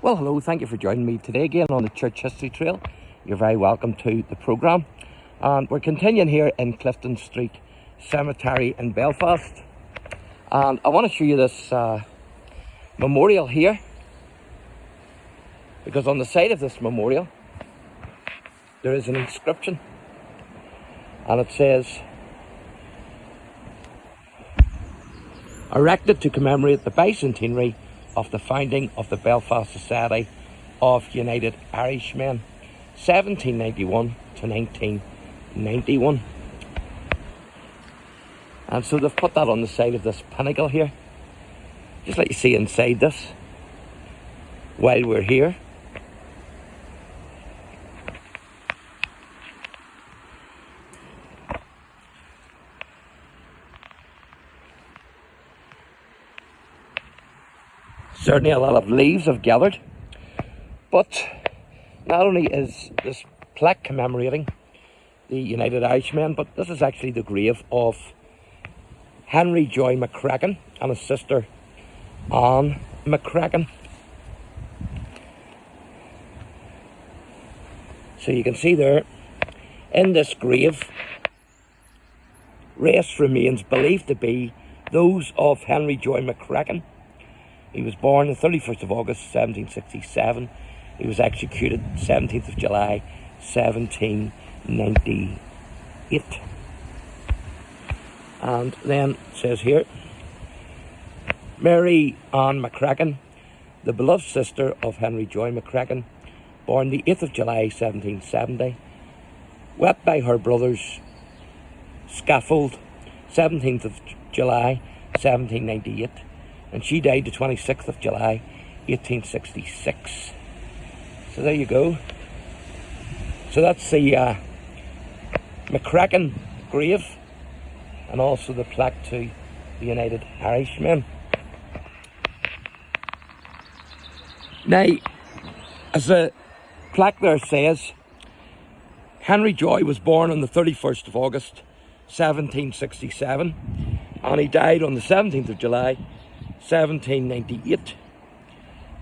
Well, hello, thank you for joining me today again on the Church History Trail. You're very welcome to the programme. And we're continuing here in Clifton Street Cemetery in Belfast. And I want to show you this memorial here, because on the side of this memorial there is an inscription, and it says, erected to commemorate the bicentenary of the founding of the Belfast Society of United Irishmen, 1791 to 1991. And so they've put that on the side of this pinnacle here. Just let you see inside this while we're here. Certainly a lot of leaves have gathered, but not only is this plaque commemorating the United Irishmen, but this is actually the grave of Henry Joy McCracken and his sister Anne McCracken. So you can see there, in this grave, rest remains believed to be those of Henry Joy McCracken. He was born the 31st of August 1767. He was executed 17th of July 1798. And then it says here, Mary Ann McCracken, the beloved sister of Henry Joy McCracken, born the 8th of July 1770, wept by her brother's scaffold 17th of July 1798, and she died the 26th of July 1866. So there you go. So that's the McCracken grave, and also the plaque to the United Irishmen. Now, as the plaque there says, Henry Joy was born on the 31st of August 1767, and he died on the 17th of July 1798,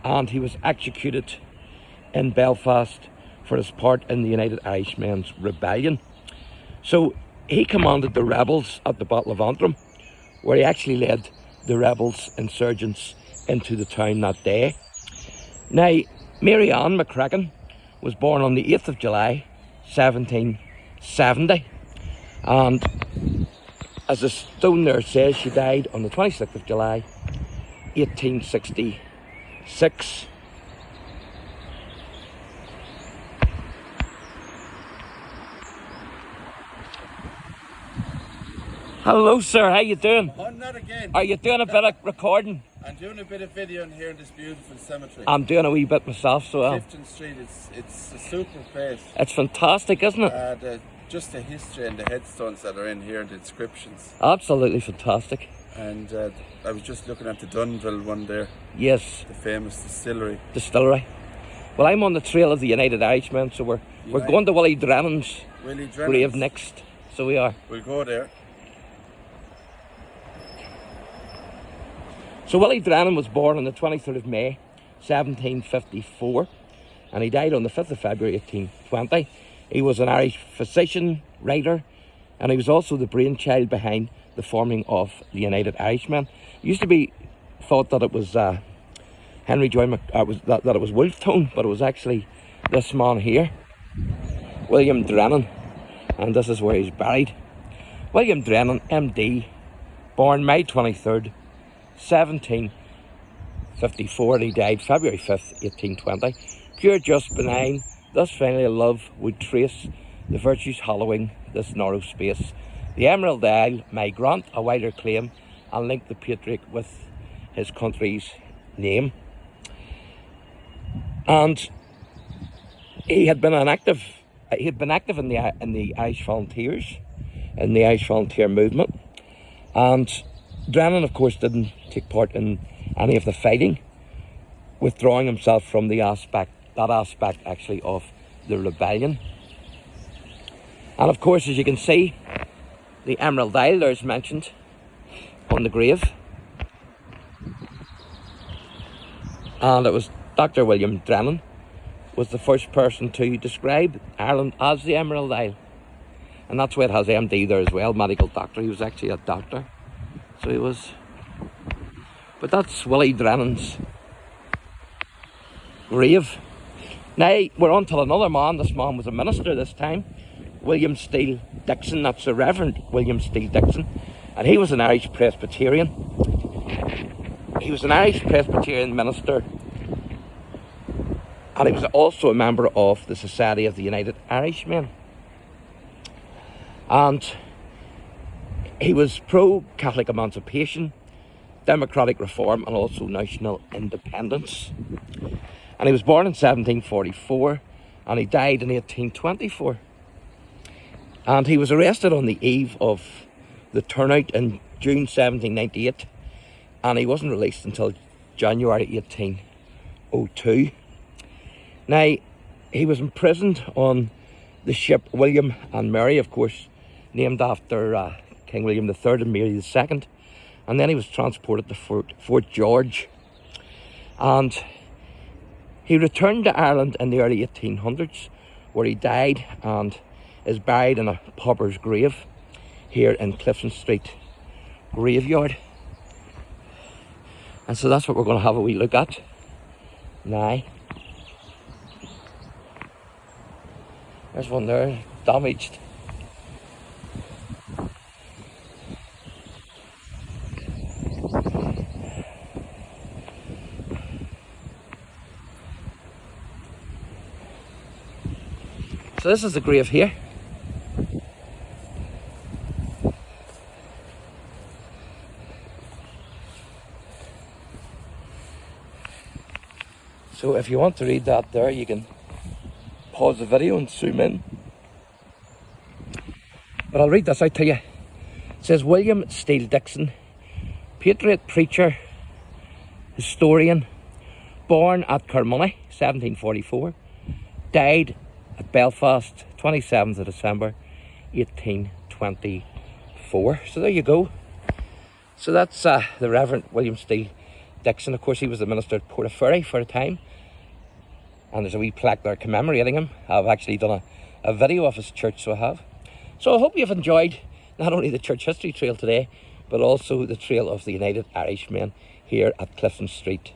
and he was executed in Belfast for his part in the United Irishmen's rebellion. So he commanded the rebels at the Battle of Antrim, where he actually led the rebels insurgents into the town that day. Now, Mary Ann McCracken was born on the 8th of July 1770, and as the stone there says, she died on the 26th of July 1866. Hello, sir. How you doing? On that again. Are you doing a bit of recording? I'm doing a bit of video in here in this beautiful cemetery. I'm doing a wee bit myself, so Clifton Street, it's a super place. it's fantastic, isn't it? Just the history and the headstones that are in here and the inscriptions. Absolutely fantastic. And I was just looking at the Dunville one there. Yes. The famous Distillery. Well, I'm on the trail of the United Irishmen, so we're going to Willie Drennan's grave next. So we are. We'll go there. So Willie Drennan was born on the 23rd of May 1754, and he died on the 5th of February 1820. He was an Irish physician, writer, and he was also the brainchild behind the forming of the United Irishmen. It used to be thought that it was Henry Joy that it was Wolfe Tone, but it was actually this man here, William Drennan, and this is where he's buried. William Drennan, MD, born May 23rd, 1754, and he died February 5th, 1820. Pure, just, benign, thus finally love would trace the virtues hallowing this narrow space. The Emerald Isle may grant a wider claim and link the patriot with his country's name. And he had been active in the Irish Volunteers, in the Irish Volunteer movement, and Drennan, of course, didn't take part in any of the fighting, withdrawing himself from that aspect actually of the rebellion. And of course, as you can see, the Emerald Isle there is mentioned on the grave, and it was Dr. William Drennan was the first person to describe Ireland as the Emerald Isle. And that's why it has MD there as well, medical doctor. He was actually a doctor. So he was. But that's Willie Drennan's grave. Now we're on to another man. This man was a minister this time. William Steele Dixon. That's the Reverend William Steele Dixon. And he was an Irish Presbyterian. He was an Irish Presbyterian minister. And he was also a member of the Society of the United Irishmen. And he was pro-Catholic emancipation, democratic reform, and also national independence. And he was born in 1744, and he died in 1824. And he was arrested on the eve of the turnout in June 1798, and he wasn't released until January 1802. Now, he was imprisoned on the ship William and Mary, of course, named after King William III and Mary II. And then he was transported to Fort George. And he returned to Ireland in the early 1800s, where he died and is buried in a pauper's grave here in Clifton Street Graveyard. And so that's what we're going to have a wee look at now. There's one there, damaged. So this is the grave here. So if you want to read that there, you can pause the video and zoom in. But I'll read this out to you. It says, William Steele Dixon, patriot, preacher, historian, born at Carmoney, 1744, died at Belfast, 27th of December, 1824. So there you go. So that's the Reverend William Steele Dixon. Of course, he was the minister at Portaferry for a time. And there's a wee plaque there commemorating him. I've actually done a video of his church, so I have. So I hope you've enjoyed not only the church history trail today, but also the trail of the United Irishmen here at Clifton Street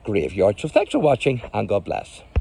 Graveyard. So thanks for watching, and God bless.